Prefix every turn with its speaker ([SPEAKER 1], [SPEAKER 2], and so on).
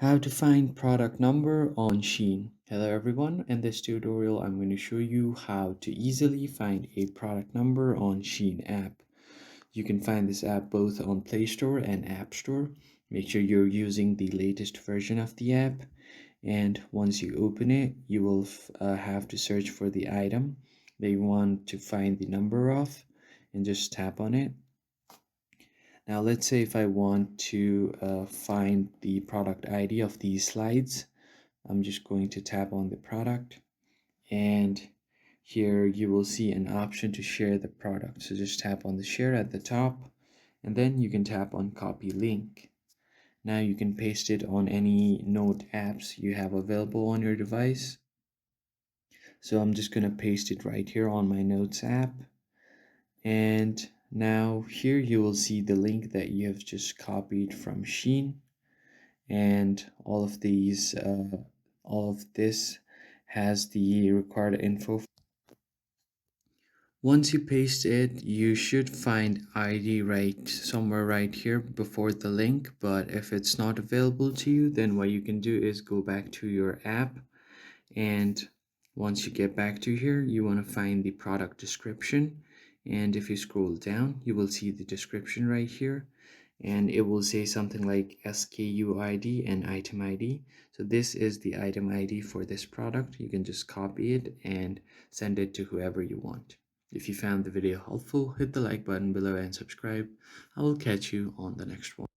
[SPEAKER 1] How to find product number on Shein. Hello everyone, in this tutorial I'm going to show you how to easily find a product number on Shein app. You can find this app both on Play Store and App Store. Make sure you're using the latest version of the app, and once you open it you will have to search for the item that you want to find the number of and just tap on it. Now let's say if I want to find the product ID of these slides, I'm just going to tap on the product, and here you will see an option to share the product. So just tap on the share at the top, and then you can tap on copy link. Now you can paste it on any note apps you have available on your device. So I'm just going to paste it right here on my notes app. And now here you will see the link that you have just copied from Shein, and all of this has the required info. Once you paste it, you should find ID right somewhere right here before the link, but if it's not available to you, then what you can do is go back to your app, and once you get back to here you want to find the product description, and if you scroll down you will see the description right here, and it will say something like SKU ID and item ID. So this is the item ID for this product. You can just copy it and send it to whoever you want. If you found the video helpful, hit the like button below and subscribe. I will catch you on the next one.